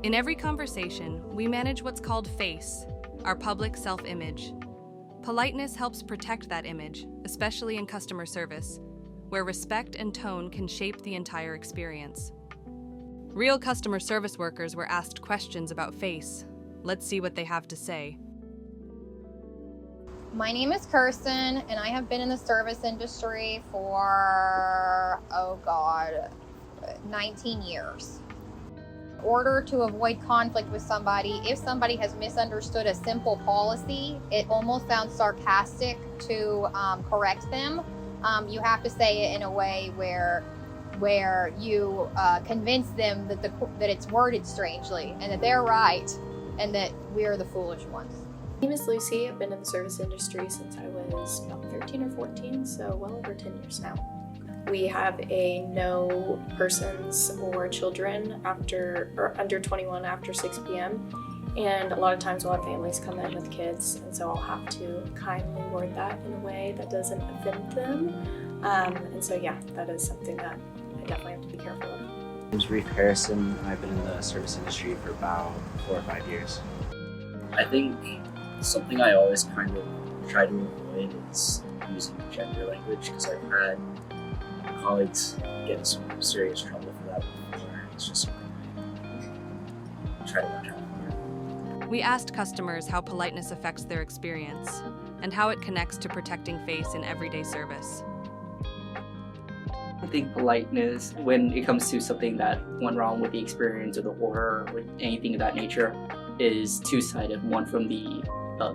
In every conversation, we manage what's called face, our public self-image. Politeness helps protect that image, especially in customer service, where respect and tone can shape the entire experience. Real customer service workers were asked questions about face. Let's see what they have to say. My name is Kirsten, and I have been in the service industry for, 19 years. In order to avoid conflict with somebody, if somebody has misunderstood a simple policy, it almost sounds sarcastic to correct them. You have to say it in a way where you convince them that it's worded strangely and that they're right and that we're the foolish ones. My name is Lucy. I've been in the service industry since I was about 13 or 14, so well over 10 years now. We have a no persons or children under 21 after 6 p.m. And a lot of times we'll have families come in with kids, and so I'll have to kindly word that in a way that doesn't offend them. And so yeah, that is something that I definitely have to be careful of. My name is Reef Harrison, and I've been in the service industry for about 4 or 5 years. I think something I always kind of try to avoid is using gender language, because I've had colleagues get in some serious trouble for that before. It's just something I try to watch out for. We asked customers how politeness affects their experience and how it connects to protecting face in everyday service. I think politeness, when it comes to something that went wrong with the experience or the order or anything of that nature, is two-sided, one from the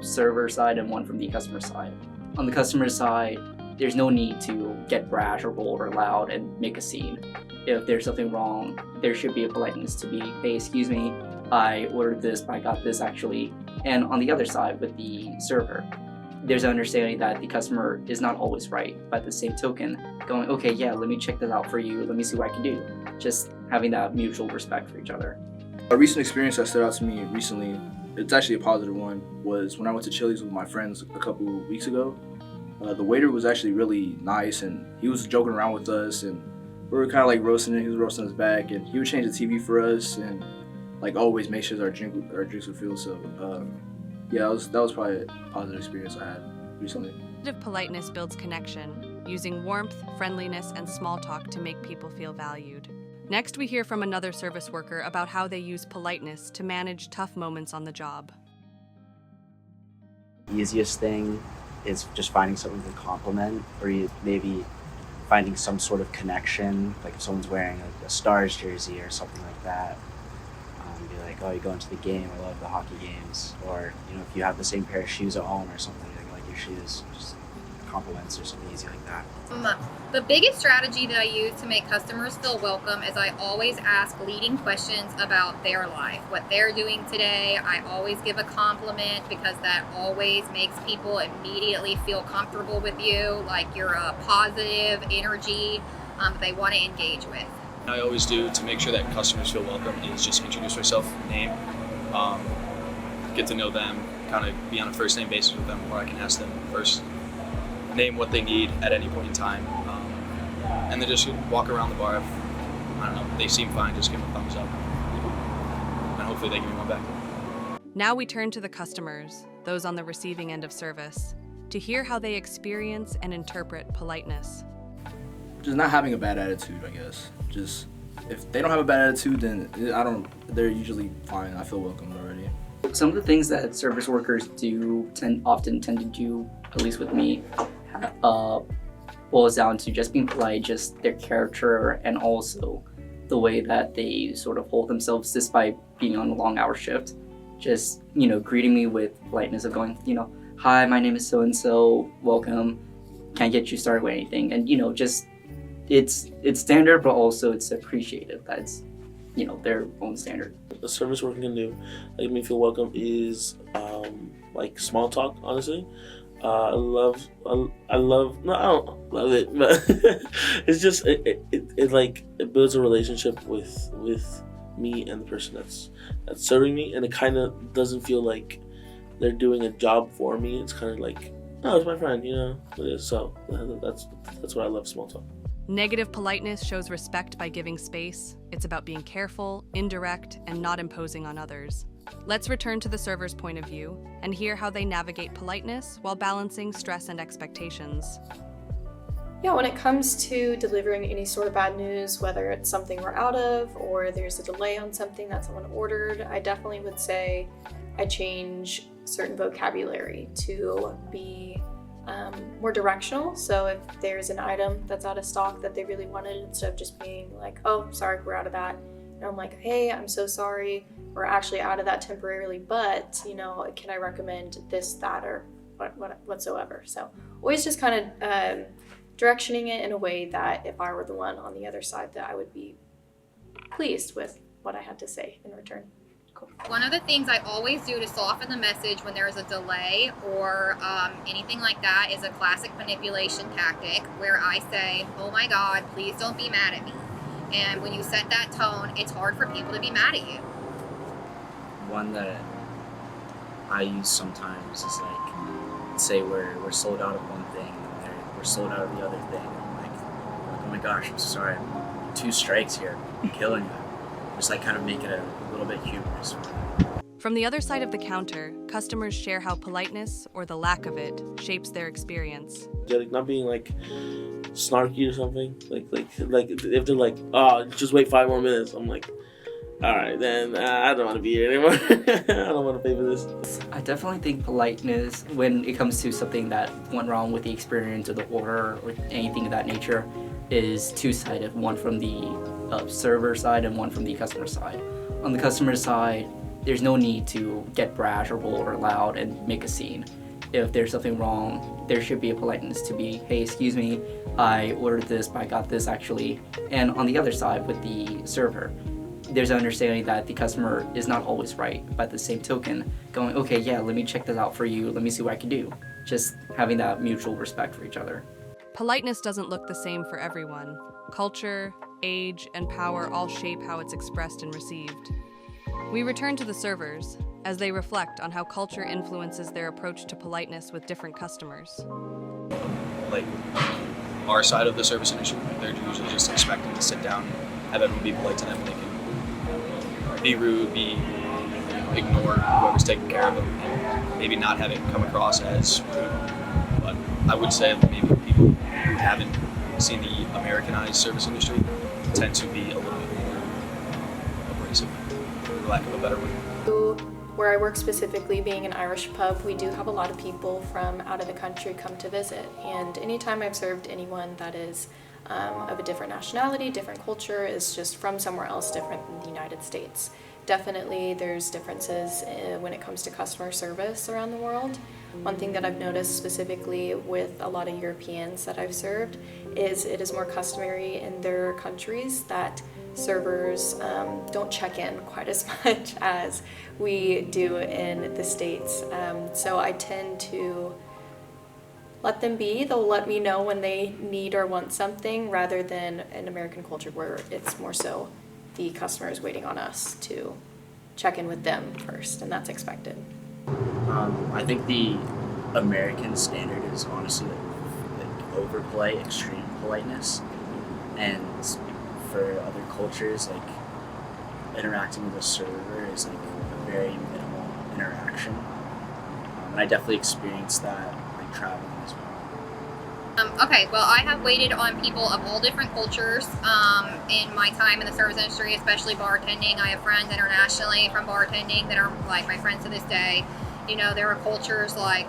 server side and one from the customer side. On the customer side, there's no need to get brash or bold or loud and make a scene. If there's something wrong, there should be a politeness to be, hey, excuse me, I ordered this, but I got this actually. And on the other side, with the server, there's an understanding that the customer is not always right. But at the same token, going, okay, yeah, let me check this out for you. Let me see what I can do. Just having that mutual respect for each other. A recent experience that stood out to me recently, it's actually a positive one, was when I went to Chili's with my friends a couple weeks ago. The waiter was actually really nice, and he was joking around with us, and we were kind of like roasting him. He was roasting us back, and he would change the TV for us, and like always make sure our drinks were filled. So yeah, that was probably a positive experience I had recently. Positive politeness builds connection, using warmth, friendliness, and small talk to make people feel valued. Next, we hear from another service worker about how they use politeness to manage tough moments on the job. The easiest thing is just finding something to compliment, or maybe finding some sort of connection, like if someone's wearing a Stars jersey or something like that. Be like, oh, you're going to the game, I love the hockey games. Or, if you have the same pair of shoes at home or something, like your shoes, just compliments or something easy like that. The biggest strategy that I use to make customers feel welcome is I always ask leading questions about their life, what they're doing today. I always give a compliment because that always makes people immediately feel comfortable with you, like you're a positive energy that they want to engage with. I always do to make sure that customers feel welcome is just introduce myself, name, get to know them, kind of be on a first name basis with them, where I can ask them first name what they need at any point in time, and then just walk around the bar. If, I don't know, they seem fine, just give them a thumbs up, and hopefully they give me one back. Now we turn to the customers, those on the receiving end of service, to hear how they experience and interpret politeness. Just not having a bad attitude, I guess. Just if they don't have a bad attitude, then they're usually fine. I feel welcomed already. Some of the things that service workers do often tend to do, at least with me, boils down to just being polite, just their character, and also the way that they sort of hold themselves despite being on a long hour shift. Just, greeting me with politeness of going, hi, my name is so-and-so, welcome, can't get you started with anything. And, just, it's standard, but also it's appreciated that it's, their own standard. A service worker can do, make me feel welcome, is like small talk, honestly. I don't love it, but it's just, it builds a relationship with me and the person that's serving me, and it kind of doesn't feel like they're doing a job for me. It's kind of like, oh, it's my friend, So that's what I love, small talk. Negative politeness shows respect by giving space. It's about being careful, indirect, and not imposing on others. Let's return to the server's point of view and hear how they navigate politeness while balancing stress and expectations. Yeah, when it comes to delivering any sort of bad news, whether it's something we're out of or there's a delay on something that someone ordered, I definitely would say I change certain vocabulary to be more directional. So if there's an item that's out of stock that they really wanted, instead of just being like, oh, sorry, we're out of that. And I'm like, hey, I'm so sorry, we're actually out of that temporarily, but, you know, can I recommend this, that, or whatsoever. So always just kind of directioning it in a way that if I were the one on the other side, that I would be pleased with what I had to say in return. Cool. One of the things I always do to soften the message when there is a delay or anything like that is a classic manipulation tactic where I say, oh my God, please don't be mad at me. And when you set that tone, it's hard for people to be mad at you. One that I use sometimes is like, say we're sold out of one thing, and we're sold out of the other thing. I'm like, oh my gosh, I'm sorry, 2 strikes here, I'm killing you. Just like kind of make it a little bit humorous. From the other side of the counter, customers share how politeness, or the lack of it, shapes their experience. Like not being like snarky or something. Like if they're like, oh, just wait 5 more minutes. I'm like, all right, then I don't want to be here anymore. I don't want to pay for this. I definitely think politeness, when it comes to something that went wrong with the experience or the order or anything of that nature, is two-sided. One from the server side and one from the customer side. On the customer side, there's no need to get brash or bold or loud and make a scene. If there's something wrong, there should be a politeness to be, hey, excuse me, I ordered this, but I got this actually. And on the other side, with the server, there's an understanding that the customer is not always right, but at the same token, going, okay, yeah, let me check this out for you, let me see what I can do. Just having that mutual respect for each other. Politeness doesn't look the same for everyone. Culture, age, and power all shape how it's expressed and received. We return to the servers as they reflect on how culture influences their approach to politeness with different customers. Like our side of the service industry, they're usually just expecting to sit down, have everyone be polite to them. They can be rude, ignore whoever's taking care of them, and maybe not have it come across as rude. But I would say that maybe people who haven't seen the Americanized service industry tend to be a little bit more abrasive, for lack of a better word. Where I work specifically, being an Irish pub, we do have a lot of people from out of the country come to visit. And anytime I've served anyone that is of a different nationality, different culture, is just from somewhere else different than the United States. Definitely there's differences when it comes to customer service around the world. One thing that I've noticed specifically with a lot of Europeans that I've served is it is more customary in their countries that servers don't check in quite as much as we do in the States. So I tend to let them be. They'll let me know when they need or want something, rather than an American culture where it's more so the customer is waiting on us to check in with them first, and that's expected. I think the American standard is honestly like overplay extreme politeness, and for other cultures, like interacting with a server is like a very minimal interaction, and I definitely experienced that like traveling as well. Okay, well, I have waited on people of all different cultures in my time in the service industry, especially bartending. I have friends internationally from bartending that are like my friends to this day. You know, there are cultures like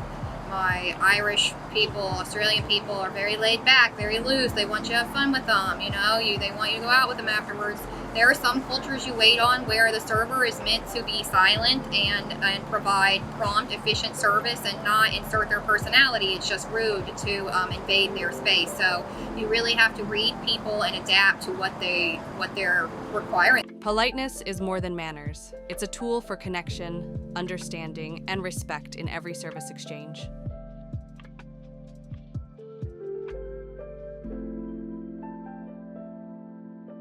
my Irish people, Australian people are very laid back, very loose. They want you to have fun with them, you know, they want you to go out with them afterwards. There are some cultures you wait on where the server is meant to be silent and provide prompt, efficient service and not insert their personality. It's just rude to invade their space. So you really have to read people and adapt to what they're requiring. Politeness is more than manners. It's a tool for connection, understanding, and respect in every service exchange.